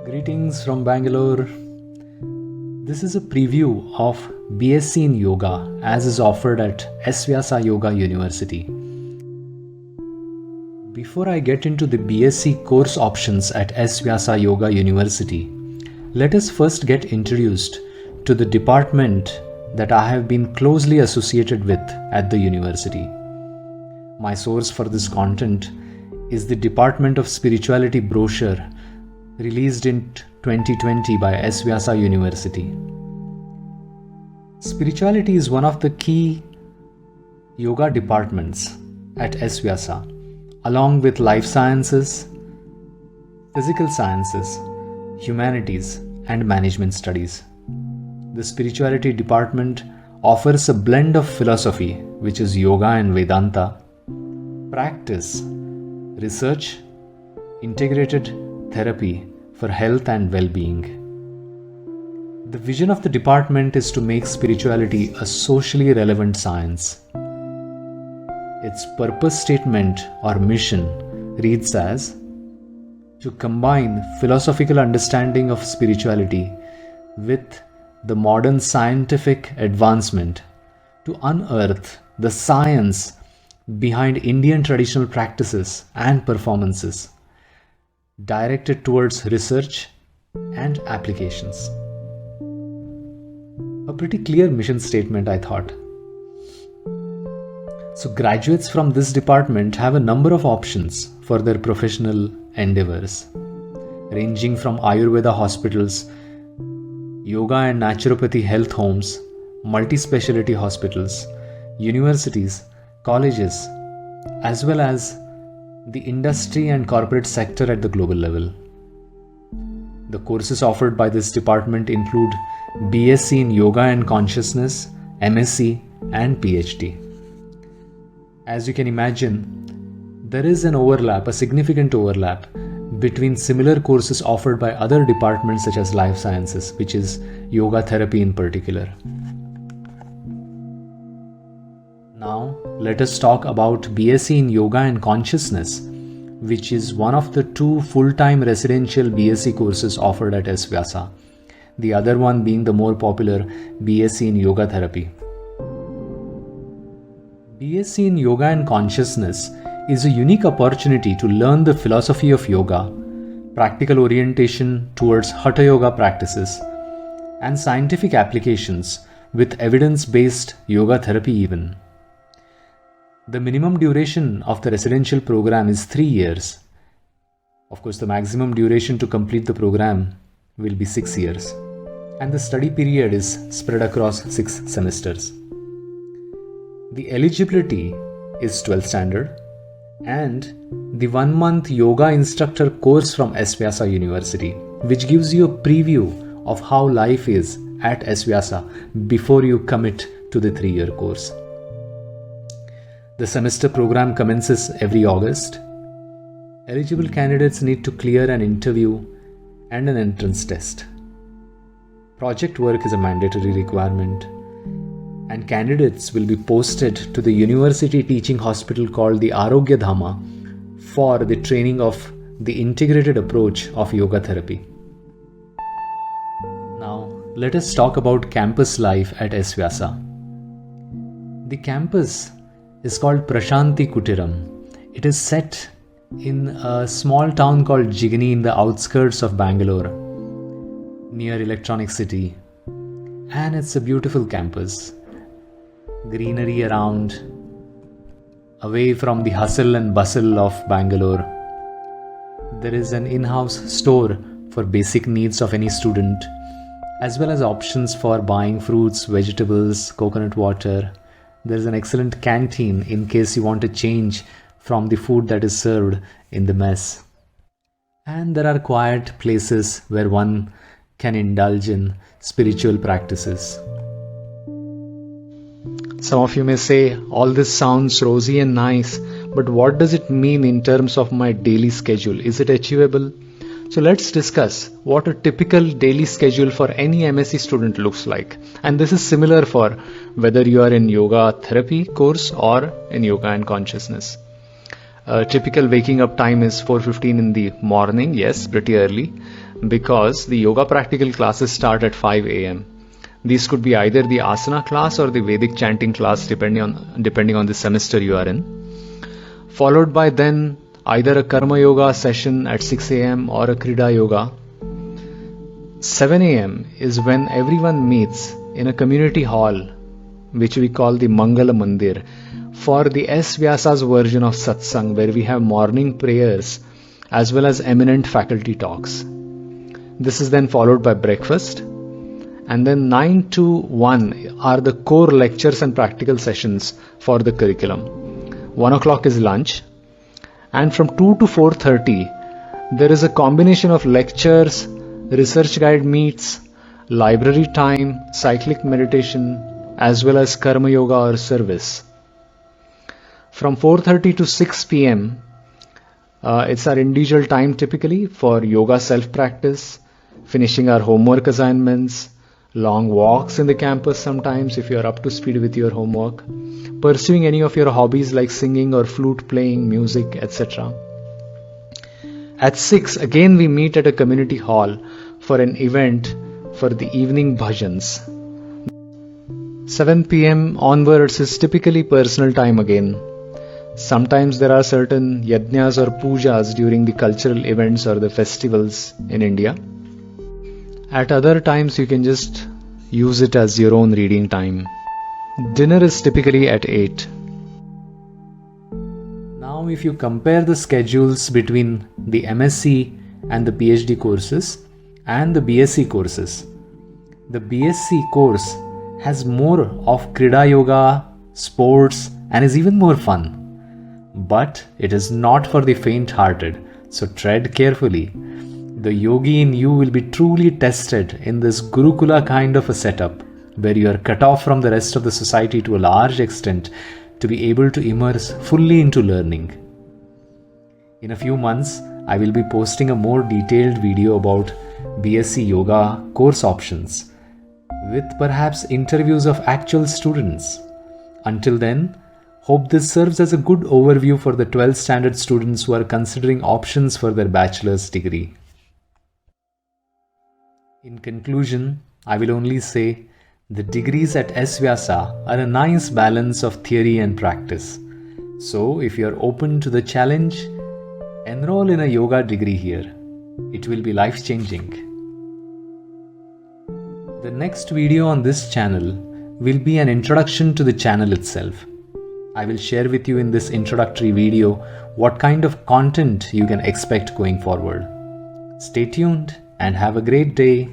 Greetings from Bangalore. This is a preview of B.Sc in Yoga as is offered at Esvyasa Yoga University. Before I get into the B.Sc course options at Esvyasa Yoga University, let us first get introduced to the department that I have been closely associated with at the university. My source for this content is the Department of Spirituality brochure released in 2020 by Esvyasa University. Spirituality is one of the key yoga departments at Esvyasa, along with life sciences, physical sciences, humanities, and management studies. The spirituality department offers a blend of philosophy, which is yoga and Vedanta, practice, research, integrated therapy for health and well-being. The vision of the department is to make spirituality a socially relevant science. Its purpose statement or mission reads as to combine philosophical understanding of spirituality with the modern scientific advancement to unearth the science behind Indian traditional practices and performances, directed towards research and applications. A pretty clear mission statement, I thought. So graduates from this department have a number of options for their professional endeavors, ranging from Ayurveda hospitals, yoga and naturopathy health homes, multi-speciality hospitals, universities, colleges, as well as the industry and corporate sector at the global level. The courses offered by this department include B.Sc in Yoga and Consciousness, M.Sc, and PhD. As you can imagine, there is a significant overlap between similar courses offered by other departments such as life sciences, which is yoga therapy in particular. Now, let us talk about B.Sc in Yoga and Consciousness, which is one of the two full-time residential B.Sc courses offered at Esvyasa, the other one being the more popular B.Sc in Yoga Therapy. B.Sc in Yoga and Consciousness is a unique opportunity to learn the philosophy of yoga, practical orientation towards Hatha Yoga practices, and scientific applications with evidence-based yoga therapy even. The minimum duration of the residential program is 3 years. Of course, the maximum duration to complete the program will be 6 years, and the study period is spread across 6 semesters. The eligibility is 12th standard, and the 1-month yoga instructor course from Esvyasa University, which gives you a preview of how life is at Esvyasa before you commit to the 3-year course. The semester program commences every August. Eligible candidates need to clear an interview and an entrance test. Project work is a mandatory requirement, and candidates will be posted to the university teaching hospital called the Arogya Dhama for the training of the integrated approach of yoga therapy. Now, let us talk about campus life at Esvyasa. The campus is called Prashanti Kutiram. It is set in a small town called Jigani in the outskirts of Bangalore, near Electronic City, and it's a beautiful campus. Greenery around, away from the hustle and bustle of Bangalore. There is an in-house store for basic needs of any student, as well as options for buying fruits, vegetables, coconut water. There is an excellent canteen in case you want to change from the food that is served in the mess. And there are quiet places where one can indulge in spiritual practices. Some of you may say, all this sounds rosy and nice, but what does it mean in terms of my daily schedule? Is it achievable? So let's discuss what a typical daily schedule for any MSc student looks like. And this is similar for whether you are in yoga therapy course or in yoga and consciousness. Typical waking up time is 4:15 in the morning, yes, pretty early. because the yoga practical classes start at 5 a.m. These could be either the asana class or the Vedic chanting class depending on the semester you are in. Followed by then either a karma yoga session at 6 a.m. or a krida yoga. 7 a.m. is when everyone meets in a community hall, which we call the Mangala Mandir, for the S-VYASA's version of satsang, where we have morning prayers as well as eminent faculty talks. This is then followed by breakfast, and then 9 to 1 are the core lectures and practical sessions for the curriculum. 1 o'clock is lunch, and from 2 to 4:30 there is a combination of lectures, research guide meets, library time, cyclic meditation, as well as karma yoga or service. From 4:30 to 6 p.m. It's our individual time typically for yoga self-practice, finishing our homework assignments, long walks in the campus sometimes if you are up to speed with your homework, pursuing any of your hobbies like singing or flute playing, music, etc. At 6, again we meet at a community hall for an event for the evening bhajans. 7 p.m. onwards is typically personal time again. Sometimes there are certain yajnas or pujas during the cultural events or the festivals in India. At other times you can just use it as your own reading time. Dinner is typically at 8. Now if you compare the schedules between the MSc and the PhD courses and the B.Sc courses, the B.Sc course has more of Krida Yoga, sports, and is even more fun. But it is not for the faint-hearted, so tread carefully. The yogi in you will be truly tested in this Gurukula kind of a setup, where you are cut off from the rest of the society to a large extent to be able to immerse fully into learning. In a few months, I will be posting a more detailed video about B.Sc Yoga course options, with perhaps interviews of actual students. Until then, hope this serves as a good overview for the 12th standard students who are considering options for their bachelor's degree. In conclusion, I will only say the degrees at Esvyasa are a nice balance of theory and practice. So if you are open to the challenge, enroll in a yoga degree here. It will be life-changing. The next video on this channel will be an introduction to the channel itself. I will share with you in this introductory video what kind of content you can expect going forward. Stay tuned and have a great day.